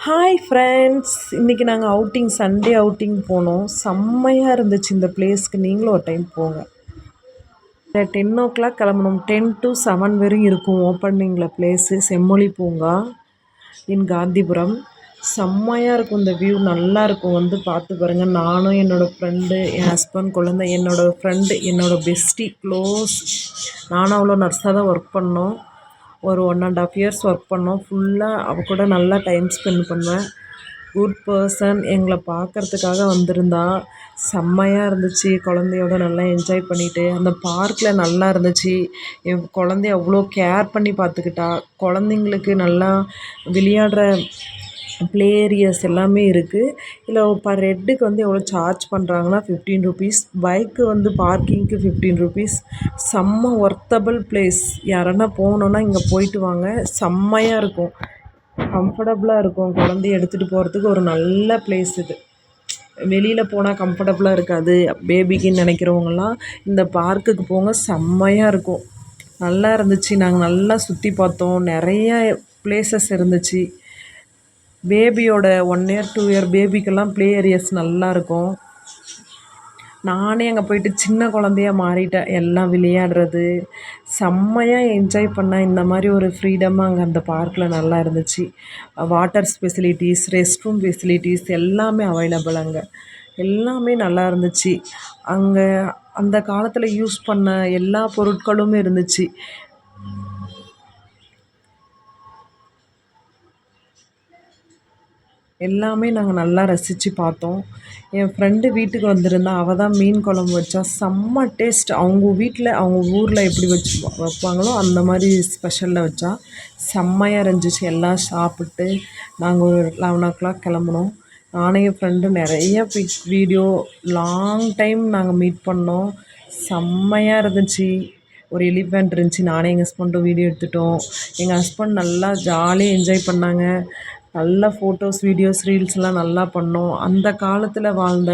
Hi friends, இன்றைக்கி நாங்கள் Sunday outing போனோம். செம்மையாக இருந்துச்சு இந்த பிளேஸ்க்கு. நீங்களும் ஒரு டைம் போங்க. 10 o'clock கிளம்பணும். 10 to 7 வரையும் இருக்கும் ஓப்பனிங்கில் பிளேஸு. செம்மொழி பூங்கா இன் காந்திபுரம். செம்மையாக இருக்கும் இந்த வியூ, நல்லாயிருக்கும். வந்து பார்த்து பாருங்கள். நானும் என்னோடய ஃப்ரெண்டு, என் ஹஸ்பண்ட், குழந்தை, என்னோடய ஃப்ரெண்டு, என்னோடய பெஸ்டி க்ளோஸ். நானும் அவ்வளோ நர்ஸாக தான் ஒர்க் பண்ணோம். ஒரு 1.5 years ஒர்க் பண்ணோம். ஃபுல்லாக அவள் கூட நல்லா டைம் ஸ்பெண்ட் பண்ணுவேன். Good person. எங்களை பார்க்குறதுக்காக வந்திருந்தா. செம்மையாக இருந்துச்சு. குழந்தையோட நல்லா என்ஜாய் பண்ணிவிட்டு அந்த பார்க்கில் நல்லா இருந்துச்சு. என் குழந்தைய அவ்வளோ கேர் பண்ணி பார்த்துக்கிட்டா. குழந்தைங்களுக்கு நல்லா விளையாடுற ப்ளே ஏரியாஸ் எல்லாமே இருக்குது. இதில் பர் ஹெட்டுக்கு வந்து எவ்வளோ சார்ஜ் பண்ணுறாங்கன்னா 15 rupees. பைக்கு வந்து பார்க்கிங்க்கு 15 rupees. செம்ம ஒர்த்தபிள் பிளேஸ். யாரன்னா போகணுன்னா இங்கே போயிட்டு வாங்க. செம்மையாக இருக்கும், கம்ஃபர்டபுளாக இருக்கும். குழந்தைய எடுத்துகிட்டு போகிறதுக்கு ஒரு நல்ல பிளேஸ் இது. வெளியில் போனால் கம்ஃபர்டபுளாக இருக்காது பேபிக்குன்னு நினைக்கிறவங்களாம் இந்த பார்க்குக்கு போங்க. செம்மையாக இருக்கும். நல்லா இருந்துச்சு. நாங்கள் நல்லா சுற்றி பார்த்தோம். நிறைய பிளேசஸ் இருந்துச்சு. பேபியோட 1 year 2 year பேபிக்கெல்லாம் ப்ளே ஏரியாஸ் நல்லாயிருக்கும். நானே அங்கே போயிட்டு சின்ன குழந்தையாக மாறிட்டேன். எல்லாம் விளையாடுறது செம்மையாக என்ஜாய் பண்ணேன். இந்த மாதிரி ஒரு ஃப்ரீடமாக அங்கே அந்த பார்க்கில் நல்லா இருந்துச்சு. Water facilities, rest room facilities எல்லாமே அவைலபிள். அங்கே எல்லாமே நல்லா இருந்துச்சு. அங்கே அந்த காலத்தில் யூஸ் பண்ண எல்லா பொருட்களும் இருந்துச்சு. எல்லாமே நாங்கள் நல்லா ரசித்து பார்த்தோம். என் ஃப்ரெண்டு வீட்டுக்கு வந்திருந்தா. அவள் தான் மீன் குழம்பு வச்சா. செம்ம டேஸ்ட். அவங்க வீட்டில் அவங்க ஊரில் எப்படி வைப்பாங்களோ அந்த மாதிரி ஸ்பெஷலில் வச்சா. செம்மையாக இருந்துச்சு. எல்லாம் சாப்பிட்டு நாங்கள் ஒரு 11 o'clock கிளம்புனோம். நானும் என் ஃப்ரெண்டு நிறைய வீடியோ, லாங் டைம் நாங்கள் மீட் பண்ணோம். செம்மையாக இருந்துச்சு. ஒரு எலிஃபெண்ட் இருந்துச்சு. நானே எங்கள் ஹஸ்பண்டும் வீடியோ எடுத்துட்டோம். எங்கள் ஹஸ்பண்ட் நல்லா ஜாலியாக என்ஜாய் பண்ணாங்க. நல்ல ஃபோட்டோஸ், வீடியோஸ், ரீல்ஸ்லாம் நல்லா பண்ணோம். அந்த காலத்தில் வாழ்ந்த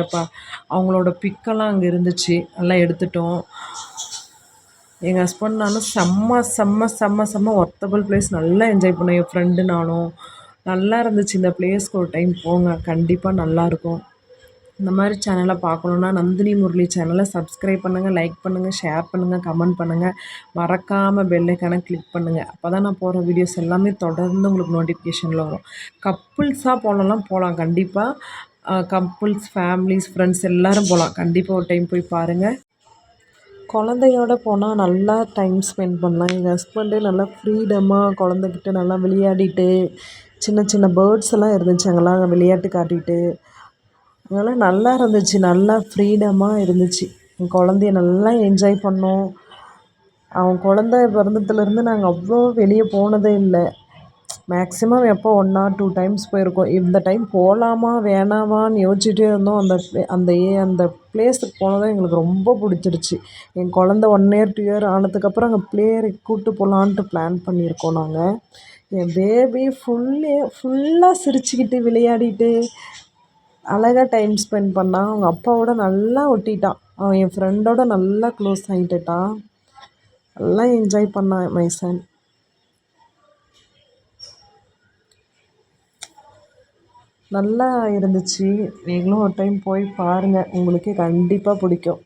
அவங்களோட பிக்கெல்லாம் அங்கே இருந்துச்சு. நல்லா எடுத்துட்டோம். எங்கள் ஹஸ்பண்ட் நானும் செம்ம செம்ம செம்ம செம்ம ஒர்த்தபிள் பிளேஸ். நல்லா என்ஜாய் பண்ணோம். என் ஃப்ரெண்டு நானும். நல்லா இருந்துச்சு. இந்த பிளேஸ்க்கு ஒரு டைம் போங்க, கண்டிப்பாக நல்லாயிருக்கும். இந்த மாதிரி சேனலை பார்க்கணுன்னா நந்தினி முரளி சேனலை சப்ஸ்கிரைப் பண்ணுங்கள், லைக் பண்ணுங்கள், ஷேர் பண்ணுங்கள், கமெண்ட் பண்ணுங்கள். மறக்காமல் பெல் ஐக்கானை கிளிக் பண்ணுங்கள். அப்போ தான் நான் போகிற வீடியோஸ் எல்லாமே தொடர்ந்து உங்களுக்கு நோட்டிஃபிகேஷனில் வரும். கப்புள்ஸாக போகலாம் கண்டிப்பாக. கப்புள்ஸ், ஃபேமிலிஸ், ஃப்ரெண்ட்ஸ் எல்லோரும் போகலாம். கண்டிப்பாக ஒரு டைம் போய் பாருங்கள். குழந்தையோட போனால் நல்லா டைம் ஸ்பெண்ட் பண்ணலாம். எங்கள் ஹஸ்பண்டே நல்லா ஃப்ரீடமாக குழந்தைகிட்ட நல்லா விளையாடிட்டு, சின்ன சின்ன பேர்ட்ஸ் எல்லாம் இருந்துச்சு அங்கெல்லாம் விளையாட்டு காட்டிட்டு. அதனால் நல்லா இருந்துச்சு. நல்லா ஃப்ரீடமாக இருந்துச்சு. என் குழந்தைய நல்லா என்ஜாய் பண்ணோம். அவன் குழந்த பிறந்ததுலேருந்து நாங்கள் அவ்வளோ வெளியே போனதே இல்லை. மேக்ஸிமம் எப்போ 1 or 2 times போயிருக்கோம். இந்த டைம் போகலாமா வேணாமான்னு யோசிச்சுட்டே இருந்தோம். அந்த பிளேஸுக்கு போனதும் எங்களுக்கு ரொம்ப பிடிச்சிருச்சு. என் குழந்த 1 year 2 year ஆனதுக்கப்புறம் அங்கே பிளேயருக்கு கூப்பிட்டு போகலான்ட்டு பிளான் பண்ணியிருக்கோம் நாங்கள். என் பேபி ஃபுல்லாக சிரிச்சுக்கிட்டு விளையாடிட்டு அழகாக டைம் ஸ்பெண்ட் பண்ணான். அவங்க அப்பாவோட நல்லா ஒட்டிட்டான். அவன் என் ஃப்ரெண்டோட நல்லா க்ளோஸ் ஆகிட்டுட்டான். நல்லா என்ஜாய் பண்ணான் மை சன். நல்லா இருந்துச்சு. நீங்களும் ஒரு டைம் போய் பாருங்கள், உங்களுக்கே கண்டிப்பாக பிடிக்கும்.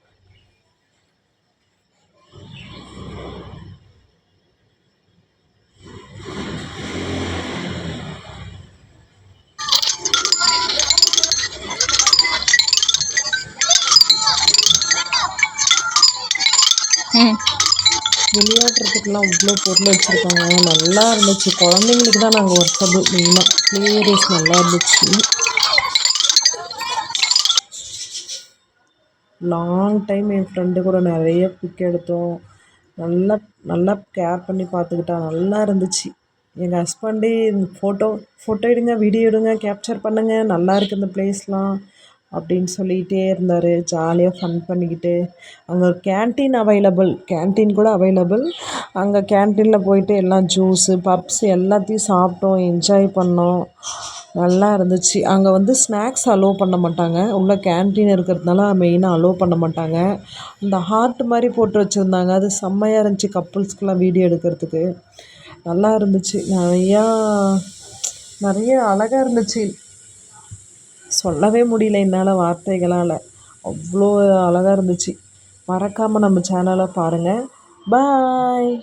விளையாடுறதுக்கெலாம் அவ்வளோ பொருள் வச்சுருக்காங்க. நல்லா இருந்துச்சு. குழந்தைங்களுக்கு தான் நாங்கள் ஒர்த்தபிள். மெயினாக ப்ளே ஏரியாஸ் நல்லா இருந்துச்சு. லாங் டைம் என் ஃப்ரெண்டு கூட நிறைய பிக் எடுத்தோம். நல்லா நல்லா கேர் பண்ணி பார்த்துக்கிட்டா. நல்லா இருந்துச்சு. எங்கள் ஹஸ்பண்டே ஃபோட்டோ எடுங்க, வீடியோ எடுங்க, கேப்சர் பண்ணுங்கள், நல்லா இருக்குது இந்த பிளேஸ்லாம் அப்படின்னு சொல்லிகிட்டே இருந்தார். ஜாலியாக ஃபன் பண்ணிக்கிட்டு. அங்கே கேன்டீன் கூட அவைலபிள். அங்கே கேன்டீனில் போயிட்டு எல்லாம் ஜூஸு, பப்ஸ் எல்லாத்தையும் சாப்பிட்டோம், என்ஜாய் பண்ணோம். நல்லா இருந்துச்சு. அங்கே வந்து ஸ்நாக்ஸ் அலோவ் பண்ண மாட்டாங்க. உள்ளே கேன்டீன் இருக்கிறதுனால மெயினாக அலோவ் பண்ண மாட்டாங்க. இந்த ஹார்ட் மாதிரி போட்டு வச்சுருந்தாங்க. அது செம்மையாக இருந்துச்சு கப்புள்ஸ்க்கெலாம் வீடியோ எடுக்கிறதுக்கு. நல்லா இருந்துச்சு. நிறையா நிறைய அழகாக இருந்துச்சு. சொல்லவே முடியல என்னால் வார்த்தைகளால். அவ்வளோ அழகாக இருந்துச்சு. மறக்காமல் நம்ம சேனலை பாருங்கள். பாய்.